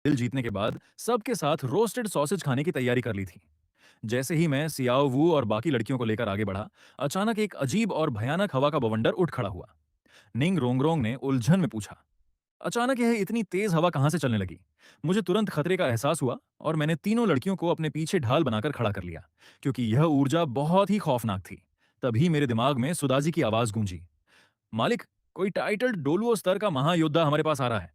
दिल जीतने के बाद सबके साथ रोस्टेड सॉसेज खाने की तैयारी कर ली थी। जैसे ही मैं सियाओ वू और बाकी लड़कियों को लेकर आगे बढ़ा, अचानक एक अजीब और भयानक हवा का बवंडर उठ खड़ा हुआ। निंग रोंगरोंग ने उलझन में पूछा, अचानक यह इतनी तेज हवा कहां से चलने लगी? मुझे तुरंत खतरे का एहसास हुआ और मैंने तीनों लड़कियों को अपने पीछे ढाल बनाकर खड़ा कर लिया, क्योंकि यह ऊर्जा बहुत ही खौफनाक थी। तभी मेरे दिमाग में सुदाजी की आवाज गूंजी, मालिक, कोई टाइटल डोलुओ स्तर का महायोद्धा हमारे पास आ रहा है।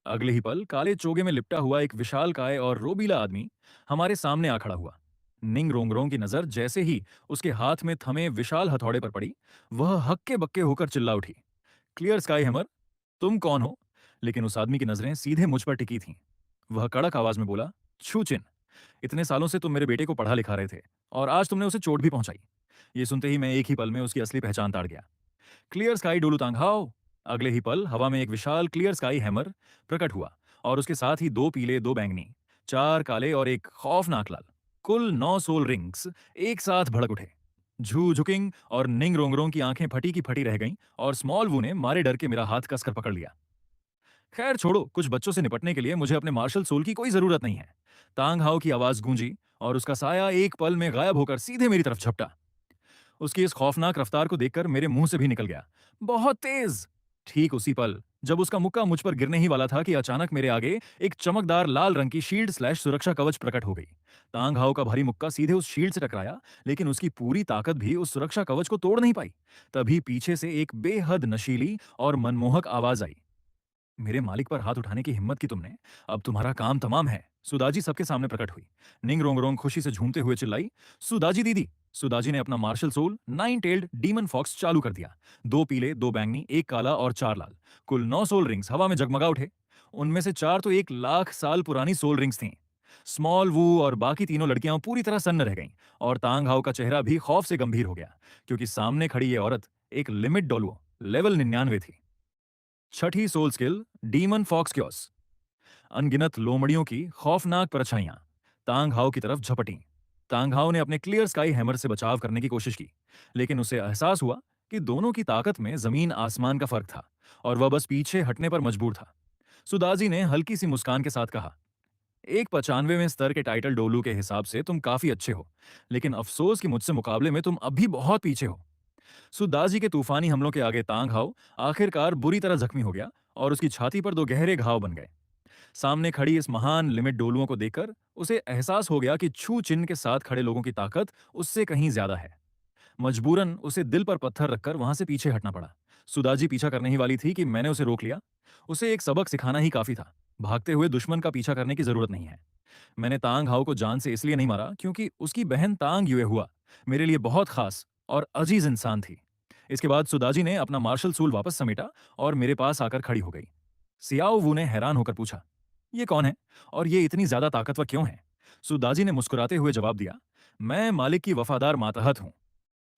अगले ही पल काले चोगे में लिपटा हुआ एक विशालकाय और रोबीला आदमी हमारे सामने आ खड़ा हुआ। निंग रोंगरोंग की नजर जैसे ही उसके हाथ में थमे विशाल हथौड़े पर पड़ी, वह हक्के बक्के होकर चिल्ला उठी, क्लियर स्काई हैमर, तुम कौन हो? लेकिन उस आदमी की नजरें सीधे मुझ पर टिकी थीं। वह कड़क आवाज में बोला, छूचिन, इतने सालों से तुम मेरे बेटे को पढ़ा लिखा रहे थे और आज तुमने उसे चोट भी पहुंचाई। ये सुनते ही मैं एक ही पल में उसकी असली पहचान ताड़ गया। क्लियर स्काई डोलू तांगहाओ। अगले ही पल हवा में एक विशाल क्लियर स्काई हैमर प्रकट हुआ और उसके साथ ही दो पीले, दो बैंगनी, चार काले और एक खौफनाक लाल, कुल 9 सोल रिंग्स एक साथ भड़क उठे। झू झुकिंग और निंग रोंगरोंग की आंखें फटी की फटी रह गईं और स्मॉल वू ने मारे डर के मेरा हाथ कसकर पकड़ लिया। खैर छोड़ो, कुछ बच्चों से निपटने के लिए मुझे अपने मार्शल सोल की कोई जरूरत नहीं है। तांग हाओ की आवाज गूंजी और उसका साया एक पल में गायब होकर सीधे मेरी तरफ झपटा। उसकी इस खौफनाक रफ्तार को देखकर मेरे मुंह से भी निकल गया, बहुत तेज। ठीक उसी पल जब उसका मुक्का मुझ पर गिरने ही वाला था कि अचानक मेरे आगे एक चमकदार लाल रंग की शील्ड स्लैश सुरक्षा कवच प्रकट हो गई। तांग हाओ का भारी मुक्का सीधे उस शील्ड से टकराया, लेकिन उसकी पूरी ताकत भी उस सुरक्षा कवच को तोड़ नहीं पाई। तभी पीछे से एक बेहद नशीली और मनमोहक आवाज आई, मेरे मालिक पर हाथ उठाने की हिम्मत की तुमने? अब तुम्हारा काम तमाम है। सुदाजी सबके सामने प्रकट हुई। निंग रोंगरोंग खुशी से झूमते हुए चिल्लाई, सुदाजी दीदी। सुदाजी ने अपना martial soul nine tailed demon fox चालू कर दिया। दो पीले, दो बैंगनी, एक काला और चार लाल, कुल 9 सोल रिंग्स हवा में जगमगा उठे। उनमें से चार तो 1 लाख साल पुरानी सोल रिंग्स थीं। स्मॉल वू और बाकी तीनों लड़कियां पूरी तरह सन्न रह गईं और तांग हाउ का चेहरा भी खौफ से गंभीर हो गया, क्योंकि सामने खड़ी ये औरत एक लिमिट डोलुओ लेवल 99 थी। छठी soul skill, demon fox chaos. अनगिनत लोमड़ियों की खौफनाक परछाइयां तांग हाओ की तरफ झपटी। तांग हाओ ने अपने क्लियर स्काई हैमर से बचाव करने की कोशिश की, लेकिन उसे एहसास हुआ कि दोनों की ताकत में जमीन आसमान का फर्क था और वह बस पीछे हटने पर मजबूर था। सुदाजी ने हल्की सी मुस्कान के साथ कहा, एक 95वें स्तर के टाइटल डोलू के हिसाब से तुम काफी अच्छे हो, लेकिन अफसोस कि मुझसे मुकाबले में तुम अब भी बहुत पीछे हो। सुदाजी के तूफानी हमलों के आगे तांग हाओ आखिरकार बुरी तरह जख्मी हो गया और उसकी छाती पर दो गहरे घाव बन गए। सामने खड़ी इस महान लिमिट डोलुओं को देखकर उसे एहसास हो गया कि छू चिन्ह के साथ खड़े लोगों की ताकत उससे कहीं ज्यादा है। मजबूरन उसे दिल पर पत्थर रखकर वहां से पीछे हटना पड़ा। सुदाजी पीछा करने ही वाली थी कि मैंने उसे रोक लिया। उसे एक सबक सिखाना ही काफी था। भागते हुए दुश्मन का पीछा करने की जरूरत नहीं है। मैंने तांग हाओ को जान से इसलिए नहीं मारा क्योंकि उसकी बहन तांग युए हुआ मेरे लिए बहुत खास और अजीज इंसान थी। इसके बाद सुदाजी ने अपना मार्शल सूल वापस समेटा और मेरे पास आकर खड़ी हो गई। सियाओ वू ने हैरान होकर पूछा, ये कौन है और ये इतनी ज्यादा ताकतवर क्यों है? सुदाजी ने मुस्कुराते हुए जवाब दिया, मैं मालिक की वफादार मातहत हूं।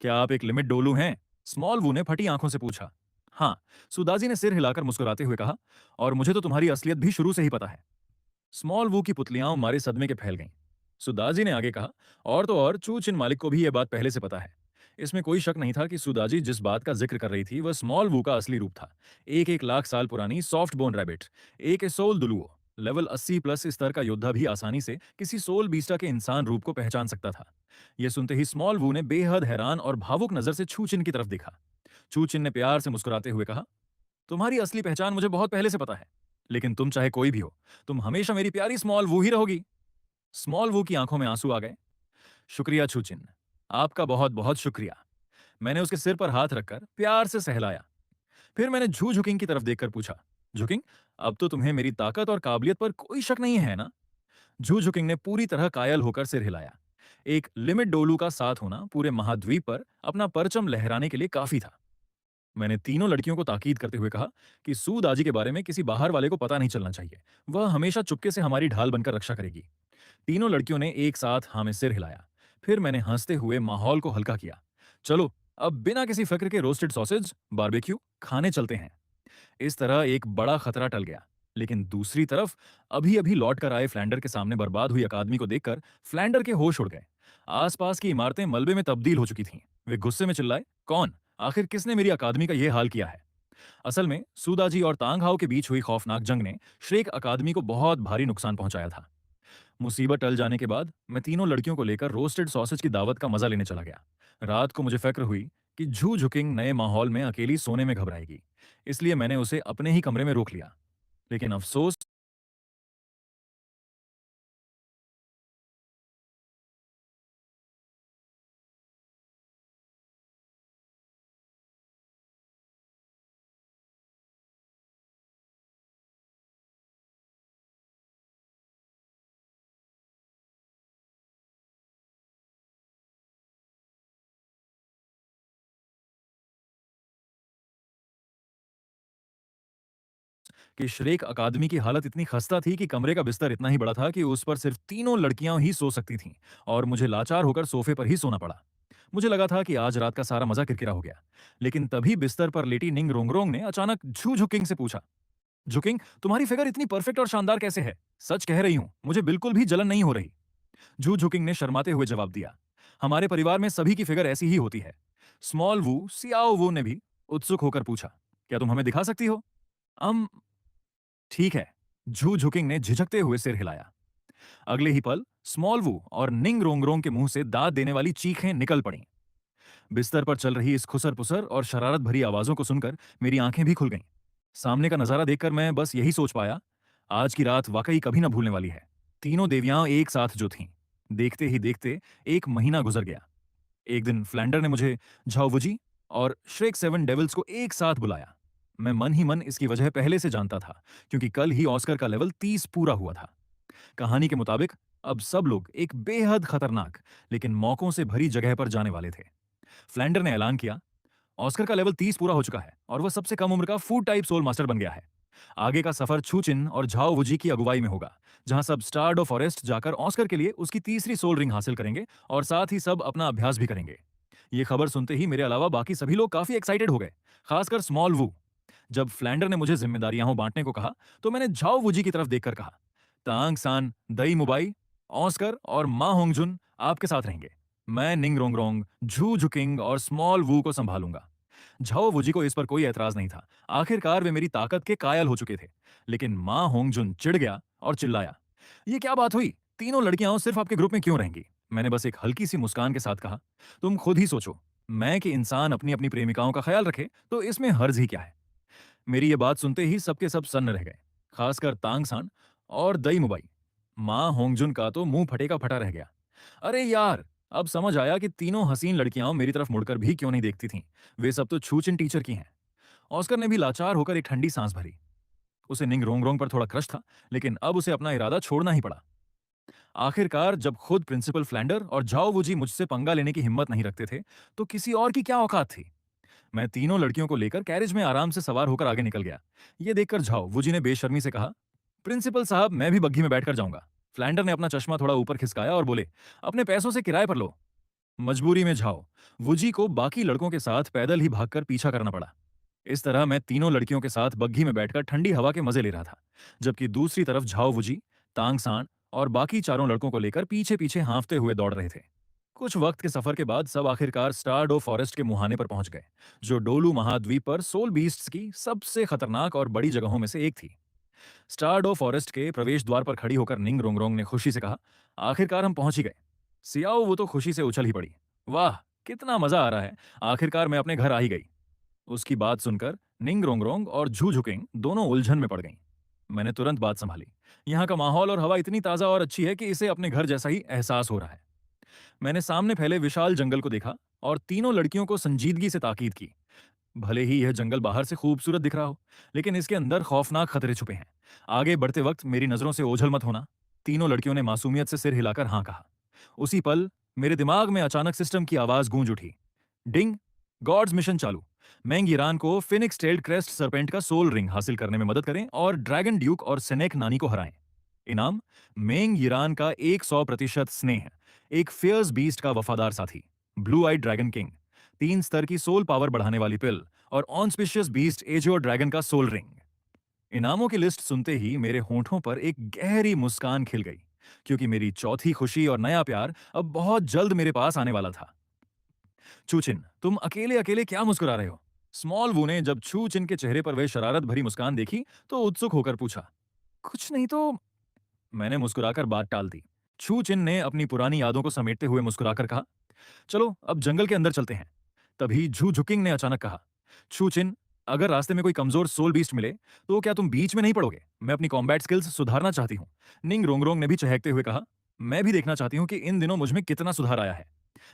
क्या आप एक लिमिट डोलू हैं? स्मॉल वू ने फटी आंखों से पूछा। हाँ, सुदाजी ने सिर हिलाकर मुस्कुराते हुए कहा, और मुझे तो तुम्हारी असलियत भी शुरू से ही पता है। स्मॉल वू की पुतलियां मारे सदमे के फैल गईं। सुदाजी ने आगे कहा, और तो और चू चिन मालिक को भी यह बात पहले से पता है। इसमें कोई शक नहीं था कि सुदाजी जिस बात का जिक्र कर रही थी वह स्मॉल वू का असली रूप था। एक 1 लाख साल पुरानी सॉफ्ट बोन रैबिट, एक सोल दुलुओ, लेवल 80 प्लस स्तर का योद्धा भी आसानी से किसी सोल बीस्टा के इंसान रूप को पहचान सकता था। यह सुनते ही स्मॉल वू ने बेहद हैरान और भावुक नजर से छू चिन की तरफ देखा। छू चिन ने प्यार से मुस्कुराते हुए कहा, तुम्हारी असली पहचान मुझे बहुत पहले से पता है, लेकिन तुम चाहे कोई भी हो, तुम हमेशा मेरी प्यारी स्मॉल वू ही रहोगी। स्मॉल वू की आंखों में आंसू आ गए। शुक्रिया छूचिन, आपका बहुत बहुत शुक्रिया। मैंने उसके सिर पर हाथ रखकर प्यार से सहलाया। फिर मैंने झू झुकिंग की तरफ देखकर पूछा, झुकिंग, अब तो तुम्हें मेरी ताकत और काबिलियत पर कोई शक नहीं है ना? झू झुकिंग ने पूरी तरह कायल होकर सिर हिलाया। एक लिमिट डोलू का साथ होना पूरे महाद्वीप पर अपना परचम लहराने के लिए काफी था। मैंने तीनों लड़कियों को ताकीद करते हुए कहा कि सूद आजी के बारे में किसी बाहर वाले को पता नहीं चलना चाहिए। वह हमेशा चुपके से हमारी ढाल बनकर रक्षा करेगी। तीनों लड़कियों ने एक साथ हाँ में सिर हिलाया। फिर मैंने हंसते हुए माहौल को हल्का किया। चलो, अब बिना किसी फिक्र के रोस्टेड सॉसेज बारबेक्यू खाने चलते हैं। इस तरह एक बड़ा खतरा टल गया। लेकिन दूसरी तरफ अभी अभी लौट कर आए फ्लैंडर के सामने बर्बाद हुई अकादमी को देखकर फ्लैंडर के होश उड़ गए। आसपास की इमारतें मलबे में तब्दील हो चुकी थीं। वे गुस्से में चिल्लाए, कौन, आखिर किसने मेरी अकादमी का यह हाल किया है? असल में सूदाजी और तांग हाओ के बीच हुई खौफनाक जंग ने श्रेक अकादमी को बहुत भारी नुकसान पहुंचाया था। मुसीबत टल जाने के बाद मैं तीनों लड़कियों को लेकर रोस्टेड सॉसेज की दावत का मजा लेने चला गया। रात को मुझे फिक्र हुई कि झू झुकिंग नए माहौल में अकेली सोने में घबराएगी, इसलिए मैंने उसे अपने ही कमरे में रोक लिया। लेकिन अफसोस कि श्रेक अकादमी की हालत इतनी खस्ता थी कि कमरे का बिस्तर इतना ही बड़ा था कि उस पर सिर्फ तीनों लड़कियां ही सो सकती थीं, और मुझे लाचार होकर सोफे पर ही सोना पड़ा। मुझे लगा था कि आज रात का सारा मजा किरकिरा हो गया। लेकिन तभी बिस्तर पर लेटी निंग रोंगरोंग ने अचानक झू झुकिंग से पूछा, झुकिंग, तुम्हारी फिगर इतनी परफेक्ट और शानदार कैसे है? सच कह रही हूं, मुझे बिल्कुल भी जलन नहीं हो रही। झू झुकिंग ने शर्माते हुए जवाब दिया, हमारे परिवार में सभी की फिगर ऐसी ही होती है। स्मॉल वू सियाओ वू ने भी उत्सुक होकर पूछा, क्या तुम हमें दिखा सकती हो? हम ठीक है। झू झुकिंग ने झिझकते हुए सिर हिलाया। अगले ही पल स्मॉल वू और निंग रोंगरोंग के मुंह से दाद देने वाली चीखें निकल पड़ीं। बिस्तर पर चल रही इस खुसर पुसर और शरारत भरी आवाजों को सुनकर मेरी आंखें भी खुल गईं। सामने का नजारा देखकर मैं बस यही सोच पाया, आज की रात वाकई कभी न भूलने वाली है। तीनों देवियां एक साथ जो थीं, देखते ही देखते एक महीना गुजर गया। एक दिन फ्लैंडर ने मुझे झाओवुजी और श्रेक सेवन डेविल्स को एक साथ बुलाया। मैं मन ही मन इसकी वजह पहले से जानता था, क्योंकि कल ही ऑस्कर का लेवल 30 पूरा हुआ था। कहानी के मुताबिक अब सब लोग एक बेहद खतरनाक लेकिन मौकों से भरी जगह पर जाने वाले थे। फ्लैंडर ने ऐलान किया, ऑस्कर का लेवल 30 पूरा हो चुका है और वह सबसे कम उम्र का फूड टाइप सोल मास्टर बन गया है। आगे का सफर छूचिन और झाओ वुजी की अगुवाई में होगा, जहां सब स्टार्डो फॉरेस्ट जाकर ऑस्कर के लिए उसकी तीसरी सोल रिंग हासिल करेंगे और साथ ही सब अपना अभ्यास भी करेंगे। ये खबर सुनते ही मेरे अलावा बाकी सभी लोग काफी एक्साइटेड हो गए, खासकर स्मॉल वू। जब फ्लैंडर ने मुझे जिम्मेदारियां बांटने को कहा, तो मैंने झाओ वुजी की तरफ देखकर कहा, तांग सान, दई मुबाई, ऑस्कर और मा होंगजुन आपके साथ रहेंगे। मैं निंग रोंगरोंग, झू झुकिंग और स्मॉल वू को संभालूंगा। झाओ वुजी को इस पर कोई ऐतराज नहीं था। आखिरकार वे मेरी ताकत के कायल हो चुके थे। लेकिन मा होंगजुन चिढ़ गया और चिल्लाया, ये क्या बात हुई? तीनों लड़कियां सिर्फ आपके ग्रुप में क्यों रहेंगी? मैंने बस एक हल्की सी मुस्कान के साथ कहा, तुम खुद ही सोचो, मैं कि इंसान अपनी अपनी प्रेमिकाओं का ख्याल रखे तो इसमें हर्ज ही क्या है? मेरी ये बात सुनते ही सबके सब सन्न रह गए, खासकर तांगसान और दई मुबाई। माँ होंगजुन का तो मुंह फटे का फटा रह गया। अरे यार, अब समझ आया कि तीनों हसीन लड़कियां मेरी तरफ मुड़कर भी क्यों नहीं देखती थीं। वे सब तो छूचिन टीचर की हैं। ऑस्कर ने भी लाचार होकर एक ठंडी सांस भरी। उसे निंग रोंगरोंग पर थोड़ा क्रश था, लेकिन अब उसे अपना इरादा छोड़ना ही पड़ा। आखिरकार जब खुद प्रिंसिपल फ्लैंडर और झाओ वुजी मुझसे पंगा लेने की हिम्मत नहीं रखते थे, तो किसी और की क्या औकात थी? मैं तीनों लड़कियों को लेकर कैरेज में आराम से सवार होकर आगे निकल गया। ये देखकर झाओ वुजी ने बेशर्मी से कहा, प्रिंसिपल साहब, मैं भी बग्घी में बैठकर जाऊंगा। फ्लैंडर ने अपना चश्मा थोड़ा ऊपर खिसकाया और बोले, अपने पैसों से किराए पर लो। मजबूरी में झाओ वुजी को बाकी लड़कों के साथ पैदल ही भागकर पीछा करना पड़ा। इस तरह मैं तीनों लड़कियों के साथ बग्घी में बैठकर ठंडी हवा के मजे ले रहा था, जबकि दूसरी तरफ झाओ वुजी, तांग सांड और बाकी चारों लड़कों को लेकर पीछे पीछे हाँफते हुए दौड़ रहे थे। कुछ वक्त के सफर के बाद सब आखिरकार स्टारडो फॉरेस्ट के मुहाने पर पहुंच गए, जो डोलू महाद्वीप पर सोल बीस्ट्स की सबसे खतरनाक और बड़ी जगहों में से एक थी। स्टारडो फॉरेस्ट के प्रवेश द्वार पर खड़ी होकर निंग रोंगरोंग ने खुशी से कहा, आखिरकार हम पहुंच ही गए। सियाओ वो तो खुशी से उछल ही पड़ी, वाह, कितना मजा आ रहा है, आखिरकार मैं अपने घर आ ही गई। उसकी बात सुनकर निंग रोंगरोंग और झू झुकिंग दोनों उलझन में पड़ गईं। मैंने तुरंत बात संभाली, यहाँ का माहौल और हवा इतनी ताजा और अच्छी है कि इसे अपने घर जैसा ही एहसास हो रहा है। मैंने सामने फैले विशाल जंगल को देखा और तीनों लड़कियों को संजीदगी से ताकीद की, भले ही यह जंगल बाहर से खूबसूरत दिख रहा हो, लेकिन इसके अंदर खौफनाक खतरे छुपे हैं। आगे बढ़ते वक्त मेरी नजरों से ओझल मत होना। तीनों लड़कियों ने मासूमियत से सिर हिलाकर हाँ कहा। उसी पल मेरे दिमाग में अचानक सिस्टम की आवाज गूंज उठी, डिंग, गॉड्स मिशन चालू। मैंग ईरान को फिनिक्स टेल्ड क्रेस्ट सरपेंट का सोल रिंग हासिल करने में मदद करें और ड्रैगन ड्यूक और सेनेक नानी को हराएं। इनाम, मेंग ईरान का 100% स्नेह, एक फियर्स बीस्ट का वफादार साथी, ब्लू आई ड्रैगन किंग, 3 स्तर की सोल पावर बढ़ाने वाली पिल और ऑनस्पिशियस बीस्ट एजियो ड्रैगन का सोल रिंग। इनामों की लिस्ट सुनते ही मेरे होंठों पर एक गहरी मुस्कान खिल गई, क्योंकि मेरी चौथी खुशी और नया प्यार अब बहुत जल्द मेरे पास आने वाला था। चूचिन, तुम अकेले अकेले क्या मुस्कुरा रहे हो? स्मॉल वू ने जब छू चिन के चेहरे पर वह शरारत भरी मुस्कान देखी तो उत्सुक होकर पूछा, कुछ नहीं तो? मैंने मुस्कुराकर बात टाल दी। छू चिन ने अपनी पुरानी यादों को समेटते हुए मुस्कुराकर कहा, चलो अब जंगल के अंदर चलते हैं। तभी झू झुकिंग ने अचानक कहा, छू चिन, अगर रास्ते में कोई कमजोर सोल बीस्ट मिले तो क्या तुम बीच में नहीं पड़ोगे? मैं अपनी कॉम्बैट स्किल्स सुधारना चाहती हूँ। निंग रोंगरोंग ने भी चहकते हुए कहा, मैं भी देखना चाहती हूँ कि इन दिनों मुझ में कितना सुधार आया है।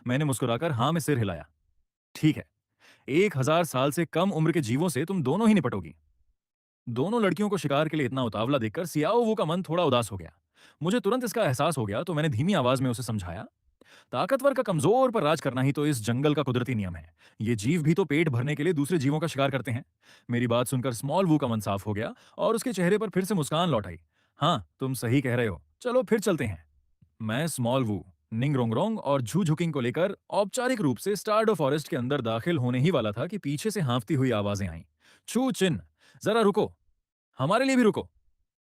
मैंने मुस्कुराकर हाँ में सिर हिलाया। ठीक है, 1000 साल से कम उम्र के जीवों से तुम दोनों ही निपटोगी। दोनों लड़कियों को शिकार के लिए इतना उतावला देखकर सियाओ वू का मन थोड़ा उदास हो गया। मुझे तुरंत इसका एहसास हो गया तो मैंने धीमी आवाज में उसे समझाया, ताकतवर का कमजोर पर राज करना ही तो इस जंगल का कुदरती नियम है। ये जीव भी तो पेट भरने के लिए दूसरे जीवों का शिकार करते हैं। मेरी बात सुनकर स्मॉल वू का मन साफ हो गया और उसके चेहरे पर फिर से मुस्कान लौट आई। हाँ, तुम सही कह रहे हो, चलो फिर चलते हैं। मैं स्मॉल वू, निंग रोंगरोंग और झू झुकिंग को लेकर औपचारिक रूप से स्टारडो फॉरेस्ट के अंदर दाखिल होने ही वाला था कि पीछे से हाँफती हुई आवाजें आईं। छू चिन, जरा रुको, हमारे लिए भी रुको।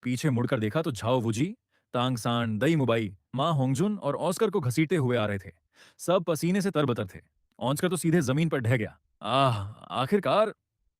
पीछे मुड़कर देखा तो झाओ वुजी, तांग सांड, दई मुबाई, माँ होंगजुन और ऑस्कर को घसीटते हुए आ रहे थे। सब पसीने से तरबतर थे। ऑस्कर तो सीधे जमीन पर ढह गया। आह, आखिरकार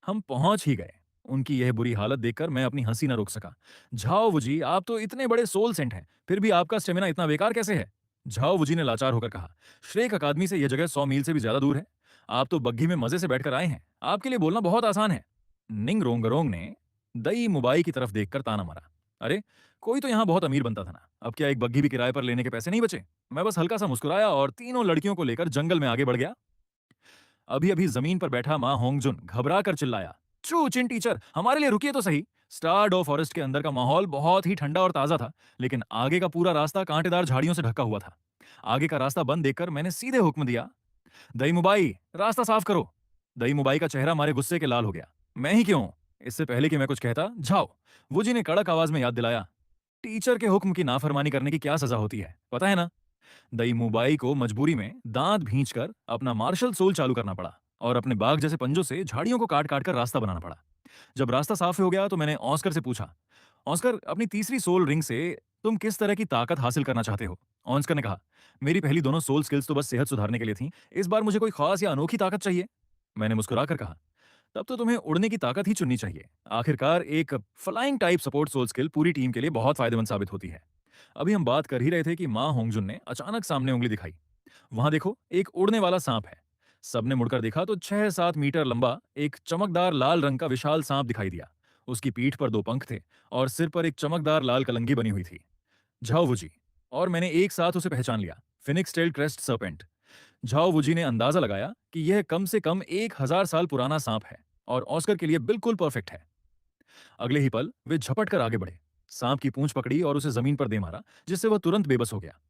हम पहुंच ही गए। उनकी यह बुरी हालत देखकर मैं अपनी हंसी न रोक सका। झाओ वुजी, आप तो इतने बड़े सोल सेंट हैं, फिर भी आपका स्टेमिना इतना बेकार कैसे है? झाओ वुजी ने लाचार होकर कहा, श्रेक अकादमी से यह जगह 100 मील से भी ज्यादा दूर है। आप तो बग्घी में मजे से बैठकर आए हैं, आपके लिए बोलना बहुत आसान है। निंग रोंगरोंग ने दई मुबाई की तरफ देखकर ताना मारा। अरे, कोई तो यहाँ बहुत अमीर बनता था ना, अब क्या एक बग्घी भी किराए पर लेने के पैसे नहीं बचे? मैं बस हल्का सा मुस्कुराया और तीनों लड़कियों को लेकर जंगल में आगे बढ़ गया। अभी अभी जमीन पर बैठा माँ होंगजुन घबरा कर चिल्लाया, चू चिन टीचर, हमारे लिए रुकिए तो सही। स्टारडो फॉरेस्ट के अंदर का माहौल बहुत ही ठंडा और ताजा था, लेकिन आगे का पूरा रास्ता कांटेदार झाड़ियों से ढका हुआ था। आगे का रास्ता बंद देखकर मैंने सीधे हुक्म दिया, दई मुबाई, रास्ता साफ करो। दई मुबाई का चेहरा मारे गुस्से के लाल हो गया। मैं ही क्यों? इससे पहले कि मैं कुछ कहता, जाओ, वो जी ने कड़क आवाज में याद दिलाया, टीचर के हुक्म की नाफरमानी करने की क्या सजा होती है, पता है ना? दई मुबाई को मजबूरी में दांत भींचकर अपना मार्शल सोल चालू करना पड़ा और अपने बाघ जैसे पंजों से झाड़ियों को काट काट कर रास्ता बनाना पड़ा। जब रास्ता साफ हो गया तो मैंने ऑस्कर से पूछा, ऑस्कर, अपनी तीसरी सोल रिंग से तुम किस तरह की ताकत हासिल करना चाहते हो? ऑस्कर ने कहा, मेरी पहली दोनों सोल स्किल्स तो बस सेहत सुधारने के लिए थी, इस बार मुझे कोई खास या अनोखी ताकत चाहिए। मैंने मुस्कुराकर कहा, तब तो तुम्हें उड़ने की ताकत ही चुननी चाहिए। आखिरकार एक flying type support soul skill पूरी टीम के लिए बहुत फायदेमंद साबित होती है। अभी हम बात कर ही रहे थे कि माँ होंगजुन ने अचानक सामने उंगली दिखाई। वहां देखो, एक उड़ने वाला सांप है। सबने मुड़कर देखा तो 6-7 मीटर लंबा एक चमकदार लाल रंग का विशाल सांप दिखाई दिया। उसकी पीठ पर 2 पंख थे और सिर पर एक चमकदार लाल कलंगी बनी हुई थी। झाओ वुजी, और मैंने एक साथ उसे पहचान लिया, phoenix tail crest serpent. Zhao Wuji ने अंदाजा लगाया कि यह कम से कम 1000 साल पुराना सांप है और ऑस्कर के लिए बिल्कुल परफेक्ट है। अगले ही पल वे झपट कर आगे बढ़े, सांप की पूंछ पकड़ी और उसे जमीन पर दे मारा, जिससे वह तुरंत बेबस हो गया।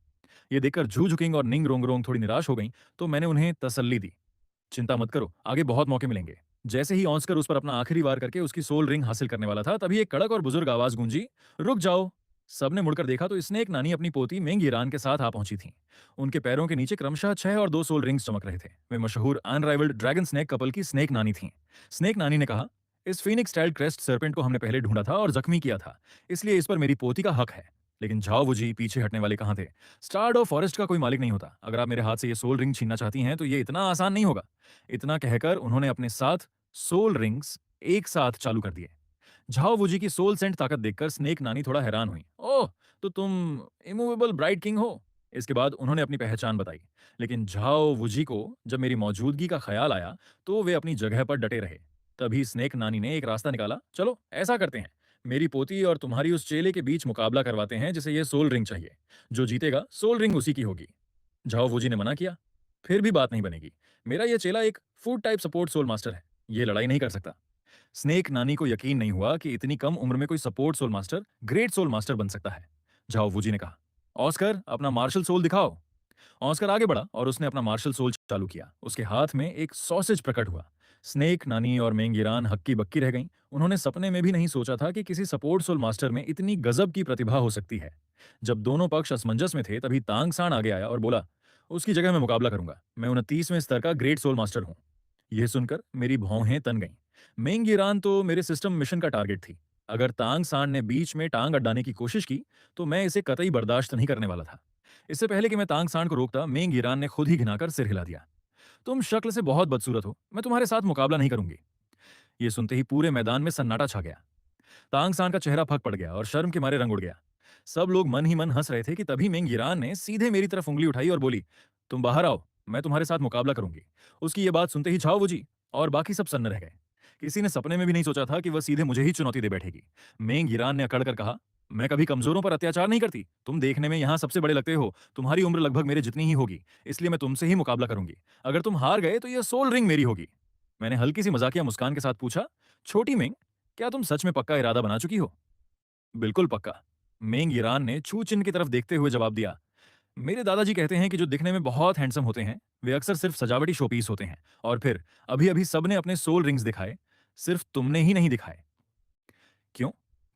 ये देखकर झू झुकिंग और निंग रोंगरोंग थोड़ी निराश हो गईं, तो मैंने उन्हें तसल्ली दी, चिंता मत करो, आगे बहुत मौके मिलेंगे। जैसे ही ऑस्कर उस पर अपना आखिरी वार करके उसकी सोल रिंग हासिल करने वाला था, तभी एक कड़क और बुजुर्ग आवाज गूंजी, रुक जाओ। सबने मुड़कर देखा तो स्नेक नानी अपनी पोती मेंग ईरान के साथ आ पहुंची थीं। उनके पैरों के नीचे क्रमशः 6 और 2 सोल रिंग्स चमक रहे थे। वे मशहूर अनराइवल्ड ड्रैगन स्नेक कपल की स्नेक नानी थीं। स्नेक नानी ने कहा, इस फीनिक्स स्टाइल क्रेस्ट सर्पेंट को हमने पहले ढूंढा था और जख्मी किया था, इसलिए इस पर मेरी पोती का हक है। लेकिन झाओ वुजी पीछे हटने वाले कहाँ थे? स्टारडो फॉरेस्ट का कोई मालिक नहीं होता। अगर आप मेरे हाथ से ये सोल रिंग छीनना चाहती हैं तो ये इतना आसान नहीं होगा। इतना कहकर उन्होंने अपने साथ सोल रिंग्स एक साथ चालू कर दिए। झाओ वुजी की सोल सेंट ताकत देखकर स्नेक नानी थोड़ा हैरान हुई। ओह, तो तुम इमूवेबल ब्राइट किंग हो? इसके बाद उन्होंने अपनी पहचान बताई। लेकिन झाओ वुजी को जब मेरी मौजूदगी का ख्याल आया तो वे अपनी जगह पर डटे रहे। तभी स्नेक नानी ने एक रास्ता निकाला, चलो ऐसा करते हैं, मेरी पोती और तुम्हारी उस चेले के बीच मुकाबला करवाते हैं जिसे ये सोल रिंग चाहिए। जो जीतेगा सोल रिंग उसी की होगी। झाओ वुजी ने मना किया, फिर भी बात नहीं बनेगी। मेरा ये चेला एक food type support soul master है, ये लड़ाई नहीं कर सकता। स्नेक नानी को यकीन नहीं हुआ कि इतनी कम उम्र में कोई support soul master great soul master बन सकता है। झाओ वुजी ने कहा, ऑस्कर, अपना मार्शल सोल दिखाओ। ऑस्कर आगे बढ़ा और उसने अपना मार्शल सोल चालू किया। उसके हाथ में एक सॉसेज प्रकट हुआ। स्नेक नानी और मेंगिरान हक्की बक्की रह गईं। उन्होंने सपने में भी नहीं सोचा था कि किसी सपोर्ट सोल मास्टर में इतनी गजब की प्रतिभा हो सकती है। जब दोनों पक्ष असमंजस में थे तभी तांग सांड आगे आया और बोला, उसकी जगह मैं मुकाबला करूंगा, मैं 29वें स्तर का ग्रेट सोल मास्टर हूं। यह सुनकर मेरी भौहें तन गईं। मेंग ईरान तो मेरे सिस्टम मिशन का टारगेट थी। अगर तांग सांड ने बीच में टांग अड़ाने की कोशिश की तो मैं इसे कतई बर्दाश्त नहीं करने वाला था। इससे पहले कि मैं तांग सांड को रोकता, मेंग ईरान ने खुद ही घिनाकर सिर हिला दिया। तुम शक्ल से बहुत बदसूरत हो, मैं तुम्हारे साथ मुकाबला नहीं करूंगी। ये सुनते ही पूरे मैदान में सन्नाटा छा गया। तांगसान का चेहरा फक पड़ गया और शर्म के मारे रंग उड़ गया। सब लोग मन ही मन हंस रहे थे कि तभी मेंग ईरान ने सीधे मेरी तरफ उंगली उठाई और बोली, तुम बाहर आओ, मैं तुम्हारे साथ मुकाबला करूंगी। उसकी ये बात सुनते ही झाओ वुजी और बाकी सब सन्न रह गए। किसी ने सपने में भी नहीं सोचा था कि वह सीधे मुझे ही चुनौती दे बैठेगी। मेंग ईरान ने अकड़ कर कहा, मैं कभी कमजोरों पर अत्याचार नहीं करती। तुम देखने में यहाँ सबसे बड़े लगते हो, तुम्हारी उम्र लगभग मेरे जितनी ही होगी, इसलिए मैं तुमसे ही मुकाबला करूंगी। अगर तुम हार गए तो यह सोल रिंग मेरी होगी। मैंने हल्की सी मजाकिया मुस्कान के साथ पूछा, छोटी मेंग, क्या तुम सच में पक्का इरादा बना चुकी हो? बिल्कुल पक्का। मेंग ईरान ने छू चिन्ह की तरफ देखते हुए जवाब दिया, मेरे दादाजी कहते हैं कि जो दिखने में बहुत हैंडसम होते हैं वे अक्सर सिर्फ सजावटी शोपीस होते हैं। और फिर अभी अभी सबने अपने सोल रिंग्स दिखाए, सिर्फ तुमने ही नहीं दिखाए। क्यों?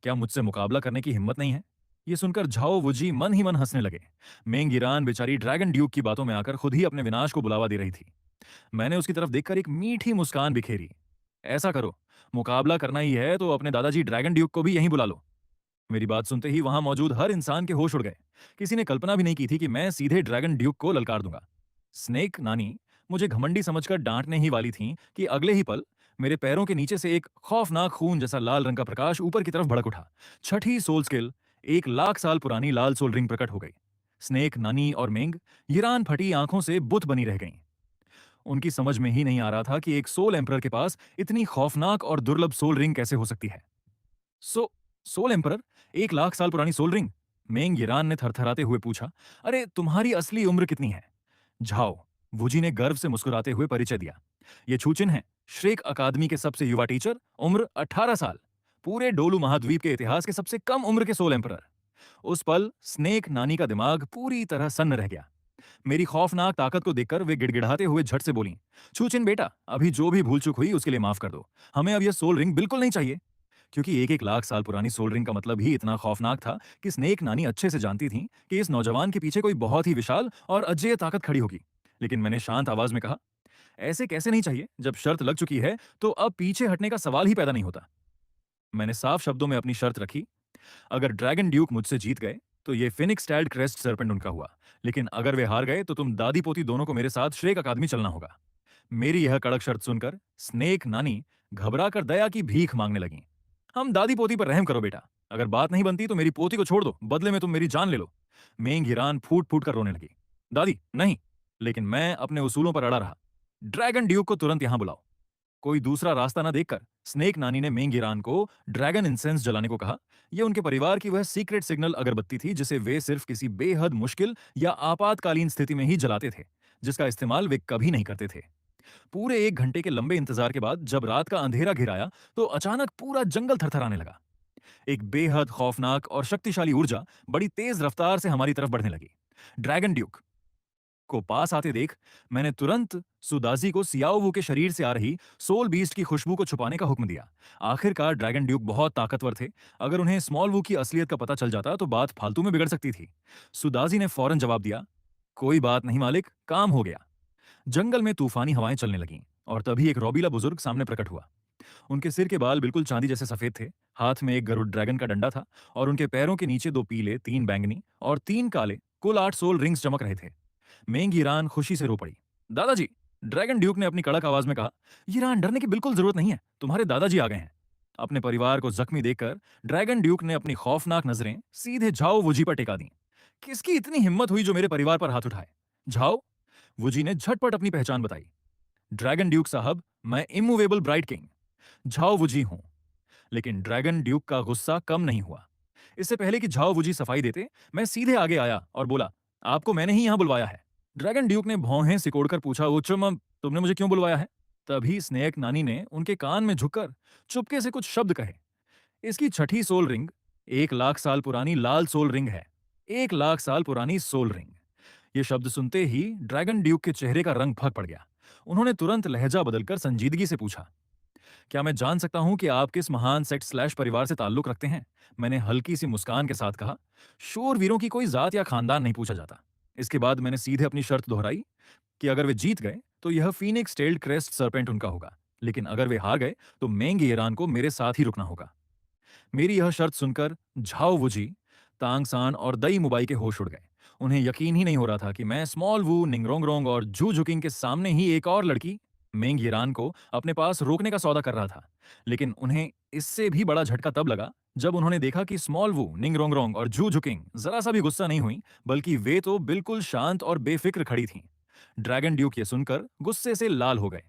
क्या मुझसे मुकाबला करने की हिम्मत नहीं है? ये सुनकर झाओ वुजी मन ही मन हंसने लगे। मेंग ईरान बेचारी ड्रैगन ड्यूक की बातों में आकर खुद ही अपने विनाश को बुलावा दे रही थी। मैंने उसकी तरफ देखकर एक मीठी मुस्कान बिखेरी। ऐसा करो, मुकाबला करना ही है तो अपने दादाजी ड्रैगन ड्यूक को भी यहीं बुला लो। मेरी बात सुनते ही वहां मौजूद हर इंसान के होश उड़ गए। किसी ने कल्पना भी नहीं की थी कि मैं सीधे ड्रैगन ड्यूक को ललकार दूंगा। स्नेक नानी मुझे घमंडी समझकर डांटने ही वाली थीं कि अगले ही पल मेरे पैरों के नीचे से एक खौफनाक खून जैसा लाल रंग का प्रकाश ऊपर की तरफ भड़क उठा। छठी सोल स्किल, 1 लाख साल पुरानी लाल सोल रिंग प्रकट हो गई। स्नेक नानी और मेंग हीरान फटी आंखों से बुत बनी रह गईं। उनकी समझ में ही नहीं आ रहा था कि एक सोल एम्परर के पास इतनी खौफनाक और दुर्लभ सोल रिंग कैसे हो सकती है। सो सोल एम्परर, 1 लाख साल पुरानी सोल रिंग? मेंग यिरान ने थरथराते हुए पूछा, अरे तुम्हारी असली उम्र कितनी है? झाओ वुजी ने गर्व से मुस्कुराते हुए परिचय दिया, ये छूचिन है, श्रेक अकादमी के सबसे युवा टीचर, उम्र 18 साल, पूरे डोलू महाद्वीप के इतिहास के सबसे कम उम्र के सोल एम्परर। उस पल स्नेक नानी का दिमाग पूरी तरह सन्न रह गया। मेरी खौफनाक ताकत को देखकर वे गिड़गिड़ाते हुए झट से बोली, छूचिन बेटा, अभी जो भी भूल चूक हुई उसके लिए माफ कर दो। हमें अब यह सोल रिंग बिल्कुल नहीं चाहिए। क्योंकि 1 1 लाख साल पुरानी सोल रिंग का मतलब ही इतना खौफनाक था कि स्नेक नानी अच्छे से जानती थी कि इस नौजवान के पीछे कोई बहुत ही विशाल और अजेय ताकत खड़ी होगी। लेकिन मैंने शांत आवाज में कहा, ऐसे कैसे नहीं चाहिए? जब शर्त लग चुकी है तो अब पीछे हटने का सवाल ही पैदा नहीं होता। मैंने साफ शब्दों में अपनी शर्त रखी, अगर ड्रैगन ड्यूक मुझसे जीत गए तो ये फिनिक्स टैल्ड क्रेस्ट सर्पेंट उनका हुआ, लेकिन अगर वे हार गए तो तुम दादी पोती दोनों को मेरे साथ श्रेक अकादमी चलना होगा। मेरी यह कड़क शर्त सुनकर स्नेक नानी घबरा कर दया की भीख मांगने लगी। हम दादी पोती पर रहम करो बेटा, अगर बात नहीं बनती तो मेरी पोती को छोड़ दो, बदले में तुम मेरी जान ले लो। मेंग हीरान फूट फूट कर रोने लगी, दादी नहीं। लेकिन मैं अपने उसूलों पर अड़ा रहा, ड्रैगन ड्यूक को तुरंत यहां बुलाओ। कोई दूसरा रास्ता न देखकर स्नेक नानी ने मेंग ईरान को ड्रैगन इंसेंस जलाने को कहा। यह उनके परिवार की वह सीक्रेट सिग्नल अगरबत्ती थी जिसे वे सिर्फ किसी बेहद मुश्किल या आपातकालीन स्थिति में ही जलाते थे, जिसका इस्तेमाल वे कभी नहीं करते थे। पूरे 1 घंटे के लंबे इंतजार के बाद जब रात का अंधेरा घिराया तो अचानक पूरा जंगल थरथराने लगा। एक बेहद खौफनाक और शक्तिशाली ऊर्जा बड़ी तेज रफ्तार से हमारी तरफ बढ़ने लगी। ड्रैगन ड्यूक को पास आते देख मैंने तुरंत सुदाजी को सियाओवू के शरीर से आ रही सोल बीस्ट की खुशबू को छुपाने का हुक्म दिया। आखिरकार ड्रैगन ड्यूक बहुत ताकतवर थे, अगर उन्हें स्मॉल वू की असलियत का पता चल जाता तो बात फालतू में बिगड़ सकती थी। सुदाजी ने फौरन जवाब दिया, कोई बात नहीं मालिक, काम हो गया। जंगल में तूफानी हवाएं चलने लगीं और तभी एक रौबीला बुजुर्ग सामने प्रकट हुआ। उनके सिर के बाल बिल्कुल चांदी जैसे सफेद थे, हाथ में एक गरुड़ ड्रैगन का डंडा था और उनके पैरों के नीचे 2 पीले, 3 बैंगनी और 3 काले, कुल 8 सोल रिंग्स चमक रहे थे। मेंग ईरान खुशी से रो पड़ी, दादाजी। ड्रैगन ड्यूक ने अपनी कड़क आवाज में कहा, ईरान डरने की बिल्कुल जरूरत नहीं है, तुम्हारे दादाजी आ गए हैं। अपने परिवार को जख्मी देखकर ड्रैगन ड्यूक ने अपनी खौफनाक नजरें सीधे झाओ वुजी पर टिका दी। किसकी इतनी हिम्मत हुई जो मेरे परिवार पर हाथ उठाए? झाओ वुजी ने झटपट अपनी पहचान बताई, ड्रैगन ड्यूक साहब, मैं इमूवेबल ब्राइट किंग झाओ वुजी हूं। लेकिन ड्रैगन ड्यूक का गुस्सा कम नहीं हुआ। इससे पहले कि झाओ वुजी सफाई देते, मैं सीधे आगे आया और बोला, आपको मैंने ही यहां बुलवाया है। ड्रैगन ड्यूक ने भौहें सिकोड़कर पूछा, उच्चम, तुमने मुझे क्यों बुलवाया है? तभी स्नेक नानी ने उनके कान में झुककर चुपके से कुछ शब्द कहे। इसकी छठी सोल रिंग 1 लाख साल पुरानी लाल सोल रिंग है। 1 लाख साल पुरानी सोल रिंग। ये शब्द सुनते ही ड्रैगन ड्यूक के चेहरे का रंग फक पड़ गया। उन्होंने तुरंत लहजा बदलकर संजीदगी से पूछा, क्या मैं जान सकता हूं कि आप किस महान सेक्ट स्लैश परिवार से ताल्लुक रखते हैं? मैंने हल्की सी मुस्कान के साथ कहा, शूरवीरों की कोई जात या खानदान नहीं पूछा जाता। इसके बाद मैंने सीधे अपनी शर्त दोहराई कि अगर वे जीत गए तो यह फीनिक्स टेल्ड क्रेस्ट सर्पेंट उनका होगा, लेकिन अगर वे हार गए तो मेंग ईरान को मेरे साथ ही रुकना होगा। मेरी यह शर्त सुनकर झाओ वुजी, तांग सान और दई मुबाई के होश उड़ गए। उन्हें यकीन ही नहीं हो रहा था कि मैं स्मॉल वू, निंगरोंगरोंग और जू जुकिंग के सामने ही एक और लड़की मेंग यिरान को अपने पास रोकने का सौदा कर रहा था, लेकिन उन्हें इससे भी बड़ा झटका तब लगा जब उन्होंने देखा कि स्मॉल वू, निंग रोंगरोंग और जू झुकिंग जरा सा भी गुस्सा नहीं हुई, बल्कि वे तो बिल्कुल शांत और बेफिक्र खड़ी थीं। ड्रैगन ड्यूक ये सुनकर गुस्से से लाल हो गए।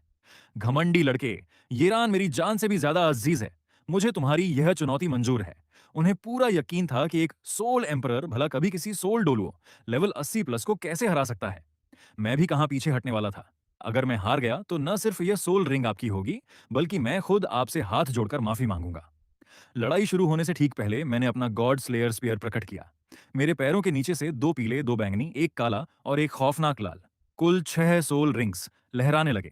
घमंडी लड़के, यिरान मेरी जान से भी ज्यादा अजीज है। मुझे तुम्हारी यह चुनौती मंजूर है। उन्हें पूरा यकीन था कि एक सोल एम्परर भला कभी किसी सोल डोलुओ लेवल 80 प्लस को कैसे हरा सकता है। मैं भी कहां पीछे हटने वाला था। अगर मैं हार गया तो न सिर्फ यह सोल रिंग आपकी होगी, बल्कि मैं खुद आपसे हाथ जोड़कर माफी मांगूंगा। लड़ाई शुरू होने से ठीक पहले मैंने अपना गॉड स्लेयर स्पीयर प्रकट किया। मेरे पैरों के नीचे से दो पीले, दो बैंगनी, एक काला और एक खौफनाक लाल, कुल 6 सोल रिंग्स लहराने लगे।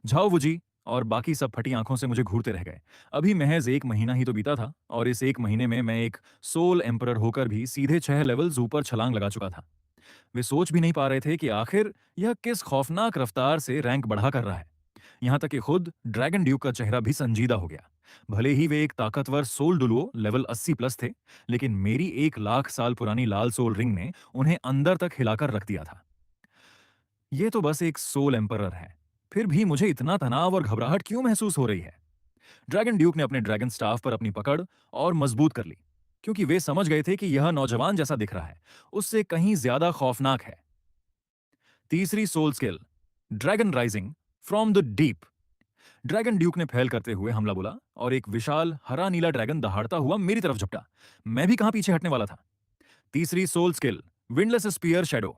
झाओ वुजी और बाकी सब फटी आंखों से मुझे घूरते रह गए। अभी महज 1 महीना ही तो बीता था और इस 1 महीने में मैं एक सोल एम्परर होकर भी सीधे 6 लेवल्स ऊपर छलांग लगा चुका था। वे सोच भी नहीं पा रहे थे कि आखिर यह किस खौफनाक रफ्तार से रैंक बढ़ा कर रहा है। यहाँ तक कि खुद ड्रैगन ड्यूक का चेहरा भी संजीदा हो गया। भले ही वे एक ताकतवर सोल डुलुओ लेवल 80 प्लस थे, लेकिन मेरी 1 लाख साल पुरानी लाल सोल रिंग ने उन्हें अंदर तक हिलाकर रख दिया था। ये तो बस एक सोल एम्परर है, फिर भी मुझे इतना तनाव और घबराहट क्यों महसूस हो रही है? ड्रैगन ड्यूक ने अपने ड्रैगन स्टाफ पर अपनी पकड़ और मजबूत कर ली, क्योंकि वे समझ गए थे कि यह नौजवान जैसा दिख रहा है, उससे कहीं ज्यादा खौफनाक है। तीसरी soul skill, dragon rising from the deep. Dragon duke ने फैल करते हुए हमला बोला और एक विशाल हरा नीला ड्रैगन दहाड़ता हुआ मेरी तरफ झपटा। मैं भी कहां पीछे हटने वाला था। तीसरी soul skill, windless spear shadow.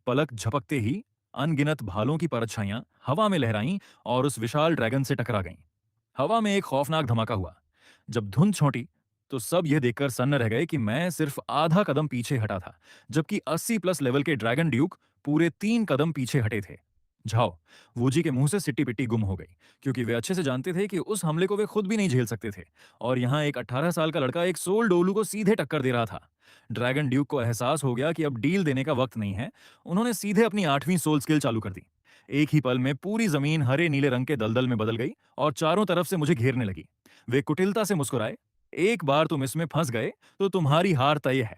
पलक झपकते ही अनगिनत भालों की परछाइयां हवा में लहराईं और उस विशाल ड्रैगन से टकरा गईं। हवा में एक खौफनाक धमाका हुआ। जब धुंध छोटी तो सब यह देखकर सन्न रह गए कि मैं सिर्फ आधा कदम पीछे हटा था, जबकि 80 प्लस लेवल के ड्रैगन ड्यूक पूरे 3 कदम पीछे हटे थे। झाओ वूजी के मुंह से सिट्टी पिट्टी गुम हो गई, क्योंकि वे अच्छे से जानते थे कि उस हमले को वे खुद भी नहीं झेल सकते थे, और यहाँ एक 18 साल का लड़का एक सोल डोलू को सीधे टक्कर दे रहा था। ड्रैगन ड्यूक को एहसास हो गया कि अब डील देने का वक्त नहीं है। उन्होंने सीधे अपनी 8वीं सोल स्किल चालू कर दी। एक ही पल में पूरी जमीन हरे नीले रंग के दलदल में बदल गई और चारों तरफ से मुझे घेरने लगी। वे कुटिलता से मुस्कुराए। एक बार तुम इसमें फंस गए तो तुम्हारी हार तय है।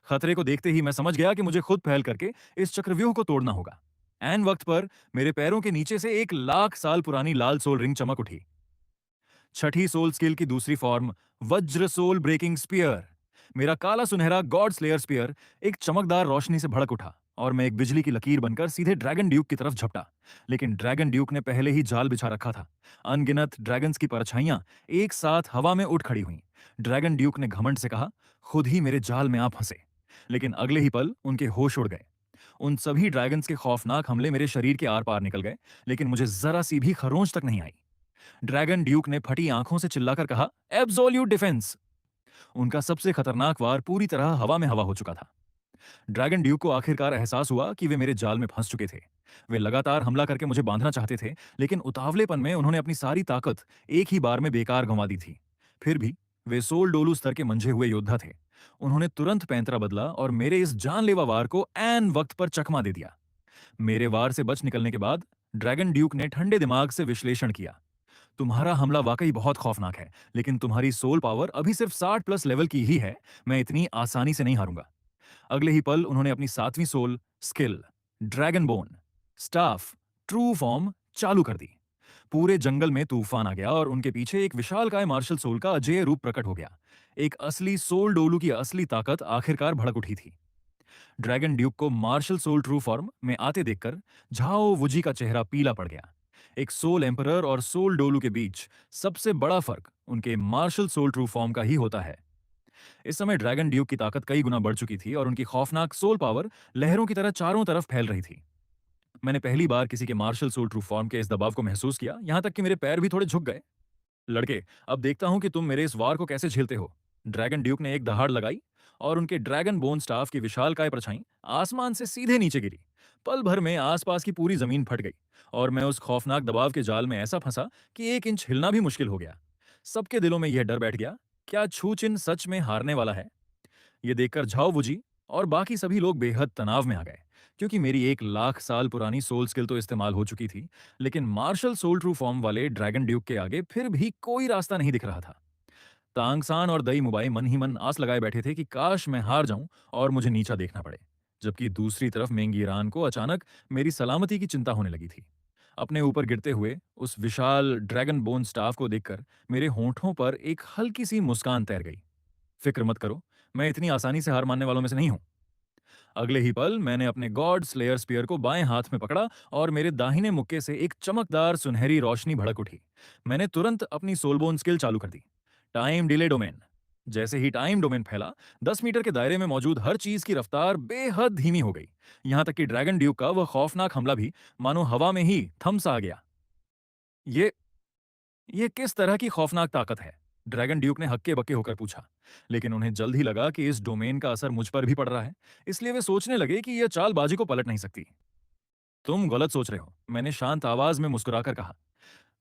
खतरे को देखते ही मैं समझ गया कि मुझे खुद पहल करके इस चक्रव्यूह को तोड़ना होगा। ऐन वक्त पर मेरे पैरों के नीचे से 1 लाख साल पुरानी लाल सोल रिंग चमक उठी। छठी सोल स्किल की दूसरी फॉर्म, वज्र सोल ब्रेकिंग स्पीयर। मेरा काला सुनहरा गॉड स्लेयर स्पीयर एक चमकदार रोशनी से भड़क उठा और मैं एक बिजली की लकीर बनकर सीधे ड्रैगन ड्यूक की तरफ झपटा। लेकिन ड्रैगन ड्यूक ने पहले ही जाल बिछा रखा था। अनगिनत ड्रैगन्स की परछाइयां एक साथ हवा में उठ खड़ी हुईं। ड्रैगन ड्यूक ने घमंड से कहा, खुद ही मेरे जाल में आप फंसे। लेकिन अगले ही पल उनके होश उड़ गए। उन सभी ड्रैगन्स के खौफनाक हमले मेरे शरीर के आर पार निकल गए, लेकिन मुझे जरा सी भी खरोंच तक नहीं आई। ड्रैगन ड्यूक ने फटी आंखों से चिल्लाकर कहा, एब्सोल्यूट डिफेंस। उनका सबसे खतरनाक वार पूरी तरह हवा में हवा हो चुका था। ड्रैगन ड्यूक को आखिरकार एहसास हुआ कि वे मेरे जाल में फंस चुके थे। वे लगातार हमला करके मुझे बांधना चाहते थे, लेकिन उतावलेपन में उन्होंने अपनी सारी ताकत एक ही बार में बेकार गंवा दी थी। फिर भी वे सोल डोलू स्तर के मंझे हुए योद्धा थे। उन्होंने तुरंत पैंतरा बदला और मेरे इस जानलेवा वार को ऐन वक्त पर चकमा दे दिया। मेरे वार से बच निकलने के बाद ड्रैगन ड्यूक ने ठंडे दिमाग से विश्लेषण किया। तुम्हारा हमला वाकई बहुत खौफनाक है, लेकिन तुम्हारी सोल पावर अभी सिर्फ 60 प्लस लेवल की ही है। मैं इतनी आसानी से नहीं हारूंगा। अगले ही पल उन्होंने अपनी 7वीं soul skill, dragon bone staff true form चालू कर दी। पूरे जंगल में तूफान आ गया और उनके पीछे एक विशालकाय मार्शल सोल का अजेय रूप प्रकट हो गया। एक असली सोल डोलू की असली ताकत आखिरकार भड़क उठी थी। ड्रैगन ड्यूक को मार्शल सोल ट्रू फॉर्म में आते देखकर झाओ वुजी का चेहरा पीला पड़ गया। एक सोल एम्परर और सोल डोलू के बीच सबसे बड़ा फर्क उनके मार्शल सोल ट्रू फॉर्म का ही होता है। इस समय ड्रैगन ड्यूक की ताकत कई गुना बढ़ चुकी थी और उनकी खौफनाक सोल पावर लहरों की तरह चारों तरफ फैल रही थी। मैंने पहली बार किसी के मार्शल सोल ट्रू फॉर्म के इस दबाव को महसूस किया, यहां तक कि मेरे पैर भी थोड़े झुक गए। लड़के, अब देखता हूं कि तुम मेरे इस वार को कैसे झेलते हो। ड्रैगन ड्यूक ने एक दहाड़ लगाई और उनके ड्रैगन बोन स्टाफ की विशालकाय परछाई आसमान से सीधे नीचे गिरी। पल भर में आसपास की पूरी जमीन फट गई और मैं उस खौफनाक दबाव के जाल में ऐसा फंसा कि 1 इंच हिलना भी मुश्किल हो गया। सबके दिलों में यह डर बैठ गया, क्या छूचिन सच में हारने वाला है? ये देखकर झाओ वुजी और बाकी सभी लोग बेहद तनाव में आ गए, क्योंकि मेरी 1 लाख साल पुरानी सोल स्किल तो इस्तेमाल हो चुकी थी, लेकिन मार्शल सोल ट्रू फॉर्म वाले ड्रैगन ड्यूक के आगे फिर भी कोई रास्ता नहीं दिख रहा था। तांगसान और दई मुबाई मन ही मन आस लगाए बैठे थे कि काश मैं हार जाऊं और मुझे नीचा देखना पड़े, जबकि दूसरी तरफ मेंगी ईरान को अचानक मेरी सलामती की चिंता होने लगी थी। अपने ऊपर गिरते हुए उस विशाल ड्रैगन बोन स्टाफ को देखकर मेरे होंठों पर एक हल्की सी मुस्कान तैर गई। फिक्र मत करो, मैं इतनी आसानी से हार मानने वालों में से नहीं हूं। अगले ही पल मैंने अपने गॉड स्लेयर स्पीयर को बाएं हाथ में पकड़ा और मेरे दाहिने मुक्के से एक चमकदार सुनहरी रोशनी भड़क उठी। मैंने तुरंत अपनी सोलबोन स्किल चालू कर दी। Time delay domain. जैसे ही टाइम डोमेन फैला, 10 मीटर के दायरे में मौजूद हर चीज की रफ्तार बेहद धीमी हो गई। यहां तक कि ड्रैगन ड्यूक का वह खौफनाक हमला भी मानो हवा में ही थम सा गया। ये ये किस तरह की खौफनाक ताकत है? ड्रैगन ड्यूक ने हक्के बक्के होकर पूछा। लेकिन उन्हें जल्द ही लगा कि इस डोमेन का असर मुझ पर भी पड़ रहा है, इसलिए वे सोचने लगे कि यह चालबाजी को पलट नहीं सकती। तुम गलत सोच रहे हो, मैंने शांत आवाज में मुस्कुराकर कहा।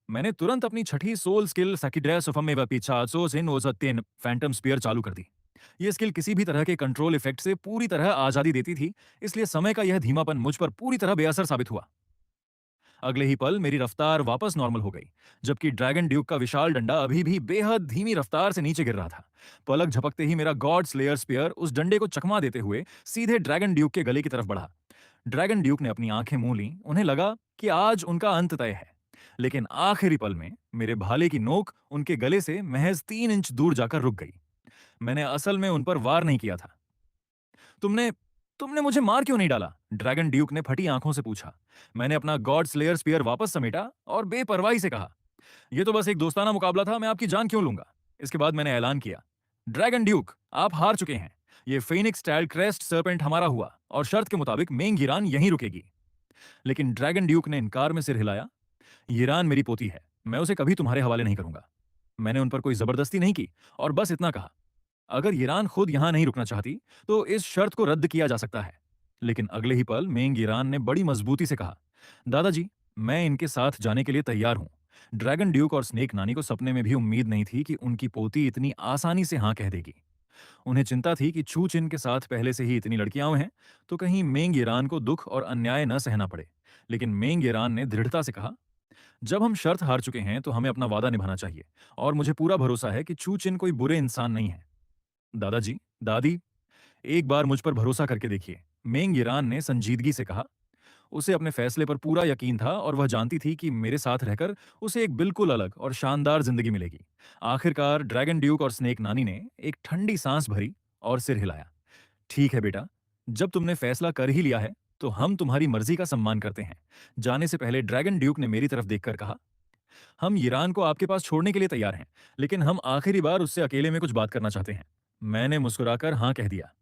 मैंने तुरंत अपनी छठी सोल स्किल सकिड्रेसोफमेवा पिचासोस इन ओसत्यन फैंटम स्पीयर चालू कर दी। यह स्किल किसी भी तरह के कंट्रोल इफेक्ट से पूरी तरह आजादी देती थी, इसलिए समय का यह धीमापन मुझ पर पूरी तरह बेअसर साबित हुआ। अगले ही पल मेरी रफ्तार वापस नॉर्मल हो गई, जबकि ड्रैगन ड्यूक का विशाल डंडा अभी भी बेहद धीमी रफ्तार से नीचे गिर रहा था। पलक झपकते ही मेरा गॉड स्लेयर स्पीयर उस डंडे को चकमा देते हुए सीधे ड्रैगन ड्यूक के गले की तरफ बढ़ा। ड्रैगन ड्यूक ने अपनी आंखें मूं लीं, उन्हें लगा कि आज उनका अंत तय है। लेकिन आखिरी पल में मेरे भाले की नोक उनके गले से महज 3 इंच दूर जाकर रुक गई। मैंने असल में उन पर वार नहीं किया था। तुमने तुमने मुझे मार क्यों नहीं डाला? ड्रैगन ड्यूक ने फटी आंखों से पूछा। मैंने अपना गॉड स्लेयर स्पीयर वापस समेटा और बेपरवाही से कहा, यह तो बस एक दोस्ताना मुकाबला था, मैं आपकी जान क्यों लूंगा? इसके बाद मैंने ऐलान किया, ड्रैगन ड्यूक, आप हार चुके हैं। ये फेनिक्स स्टाइल क्रेस्ट सर्पेंट हमारा हुआ और शर्त के मुताबिक मेंग गिरान यहीं रुकेगी। लेकिन ड्रैगन ड्यूक ने इनकार में सिर हिलाया। ईरान मेरी पोती है, मैं उसे कभी तुम्हारे हवाले नहीं करूंगा। मैंने उन पर कोई जबरदस्ती नहीं की और बस इतना कहा, अगर ईरान खुद यहां नहीं रुकना चाहती तो इस शर्त को रद्द किया जा सकता है। लेकिन अगले ही पल मेंग ईरान ने बड़ी मजबूती से कहा, दादाजी, मैं इनके साथ जाने के लिए तैयार हूं। ड्रैगन ड्यूक और स्नेक नानी को सपने में भी उम्मीद नहीं थी कि उनकी पोती इतनी आसानी से हां कह देगी। उन्हें चिंता थी कि छू चिन के साथ पहले से ही इतनी लड़कियां हैं, तो कहीं मेंग ईरान को दुख और अन्याय न सहना पड़े। लेकिन मेंग ईरान ने दृढ़ता से कहा, जब हम शर्त हार चुके हैं तो हमें अपना वादा निभाना चाहिए, और मुझे पूरा भरोसा है कि छू चिन कोई बुरे इंसान नहीं है। दादाजी, दादी, एक बार मुझ पर भरोसा करके देखिए, मेंग ईरान ने संजीदगी से कहा। उसे अपने फैसले पर पूरा यकीन था और वह जानती थी कि मेरे साथ रहकर उसे एक बिल्कुल अलग और शानदार जिंदगी मिलेगी। आखिरकार ड्रैगन ड्यूक और स्नेक नानी ने एक ठंडी सांस भरी और सिर हिलाया। ठीक है बेटा, जब तुमने फैसला कर ही लिया है तो हम तुम्हारी मर्जी का सम्मान करते हैं। जाने से पहले ड्रैगन ड्यूक ने मेरी तरफ देखकर कहा, हम ईरान को आपके पास छोड़ने के लिए तैयार हैं, लेकिन हम आखिरी बार उससे अकेले में कुछ बात करना चाहते हैं। मैंने मुस्कुराकर हाँ कह दिया।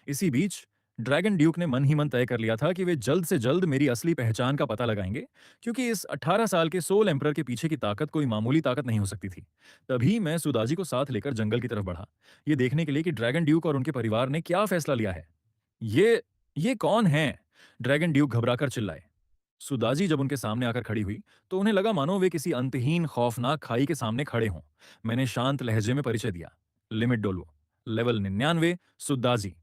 इसी बीच ड्रैगन ड्यूक ने मन ही मन तय कर लिया था कि वे जल्द से जल्द मेरी असली पहचान का पता लगाएंगे, क्योंकि इस 18 साल के सोल एम्परर के पीछे की ताकत कोई मामूली ताकत नहीं हो सकती थी। तभी मैं सुदाजी को साथ लेकर जंगल की तरफ बढ़ा, ये देखने के लिए कि ड्रैगन ड्यूक और उनके परिवार ने क्या फैसला लिया है। ये कौन हैं? ड्रैगन ड्यूक घबराकर चिल्लाए। सुदाजी जब उनके सामने आकर खड़ी हुई तो उन्हें लगा मानो वे किसी अंतहीन खौफनाक खाई के सामने खड़े हों। मैंने शांत लहजे में परिचय दिया, लिमिट डोलो, लेवल 99, सुदाजी।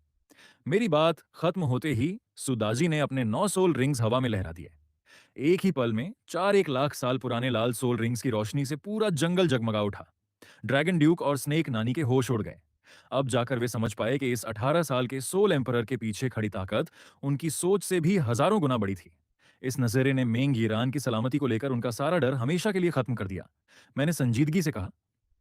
मेरी बात खत्म होते ही सुदाजी ने अपने 9 सोल रिंग्स हवा में लहरा दिए। एक ही पल में 4 1 लाख साल पुराने लाल सोल रिंग्स की रोशनी से पूरा जंगल जगमगा उठा। ड्रैगन ड्यूक और स्नेक नानी के होश उड़ गए। अब जाकर वे समझ पाए कि इस 18 साल के सोल एम्परर के पीछे खड़ी ताकत उनकी सोच से भी हजारों गुना बड़ी थी। इस नज़ारे ने मेंग ईरान की सलामती को लेकर उनका सारा डर हमेशा के लिए खत्म कर दिया। मैंने संजीदगी से कहा,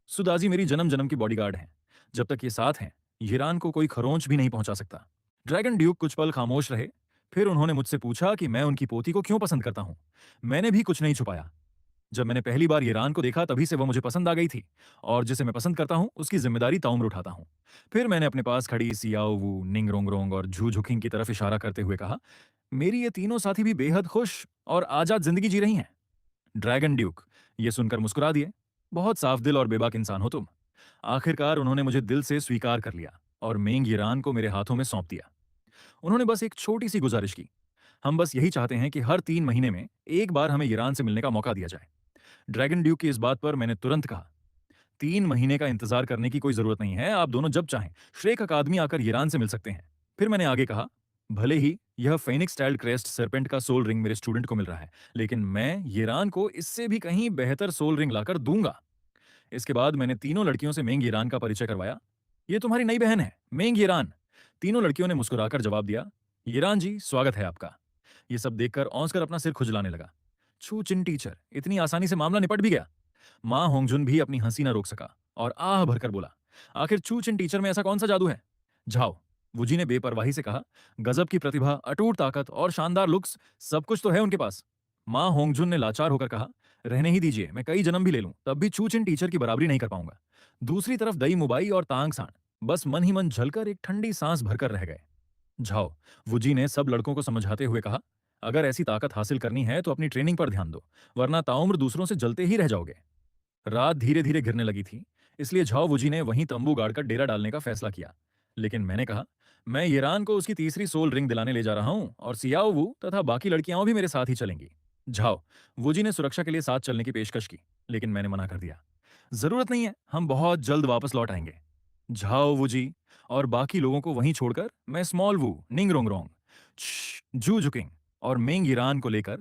सुदाजी मेरी जन्म जन्म की बॉडीगार्ड हैं। जब तक ये साथ हैं, ईरान को कोई खरोंच भी नहीं पहुंचा सकता। ड्रैगन ड्यूक कुछ पल खामोश रहे। फिर उन्होंने मुझसे पूछा कि मैं उनकी पोती को क्यों पसंद करता हूं। मैंने भी कुछ नहीं छुपाया। जब मैंने पहली बार ईरान को देखा तभी से वह मुझे पसंद आ गई थी, और जिसे मैं पसंद करता हूं उसकी जिम्मेदारी ताउम्र उठाता हूं। फिर मैंने अपने पास खड़ी सियाओ वू, निंग रोंग रोंग और झू झुकिंग की तरफ इशारा करते हुए कहा, मेरी ये तीनों साथी भी बेहद खुश और आजाद जिंदगी जी रही हैं। ड्रैगन ड्यूक ये सुनकर मुस्कुरा दिए। बहुत साफ दिल और बेबाक इंसान हो तुम। आखिरकार उन्होंने मुझे दिल से स्वीकार कर लिया और मेंग ईरान को मेरे हाथों में सौंप दिया। उन्होंने बस एक छोटी सी गुजारिश की, हम बस यही चाहते हैं कि हर 3 महीने में एक बार हमें ईरान से मिलने का मौका दिया जाए। ड्रैगन ड्यूक की इस बात पर मैंने तुरंत कहा, 3 महीने का इंतजार करने की कोई जरूरत नहीं है, आप दोनों जब चाहें श्रेक अकादमी आकर ईरान से मिल सकते हैं। फिर मैंने आगे कहा, भले ही यह फेनिक्स स्टाइल क्रेस्ट सरपेंट का सोल रिंग मेरे स्टूडेंट को मिल रहा है, लेकिन मैं ईरान को इससे भी कहीं बेहतर सोल रिंग लाकर दूंगा। इसके बाद मैंने तीनों लड़कियों से मेंग ईरान का परिचय करवाया। ये तुम्हारी नई बहन है, मेंग ईरान। तीनों लड़कियों ने मुस्कुराकर जवाब दिया, ईरान जी, स्वागत है आपका। ये सब देखकर औंस कर अपना सिर खुजलाने लगा। छू चिन टीचर, इतनी आसानी से मामला निपट भी गया। माँ होंगजुन भी अपनी हंसी न रोक सका और आह भरकर बोला, आखिर चू चिन टीचर में ऐसा कौन सा जादू है? जाओ, वुजी ने बेपरवाही से कहा। गजब की प्रतिभा, अटूट ताकत और शानदार लुक्स, सब कुछ तो है उनके पास। माँ होंगजुन ने लाचार होकर कहा, रहने ही दीजिए, मैं कई जन्म भी ले लूं तब भी चू चिन टीचर की बराबरी नहीं कर पाऊंगा। दूसरी तरफ दई मुबाई और तांग सांड बस मन ही मन झलकर एक ठंडी सांस भरकर रह गए। जाओ, वुजी ने सब लड़कों को समझाते हुए कहा, अगर ऐसी ताकत हासिल करनी है तो अपनी ट्रेनिंग पर ध्यान दो, वरना ताउम्र दूसरों से जलते ही रह जाओगे। रात धीरे धीरे गिरने लगी थी, इसलिए झाओ वुजी ने वहीं तंबू गाड़कर डेरा डालने का फैसला किया। लेकिन मैंने कहा, मैं ईरान को उसकी तीसरी सोल रिंग दिलाने ले जा रहा हूं और सियाओ वू तथा बाकी लड़कियां भी मेरे साथ ही चलेंगी। झाओ, वुजी ने सुरक्षा के लिए साथ चलने की पेशकश की, लेकिन मैंने मना कर दिया। जरूरत नहीं है, हम बहुत जल्द वापस लौट आएंगे। झाओ वुजी और बाकी लोगों को वहीं छोड़कर मैं स्मॉल वू, निंग रोंग रोंग, जू जुकिंग और मेंग ईरान को लेकर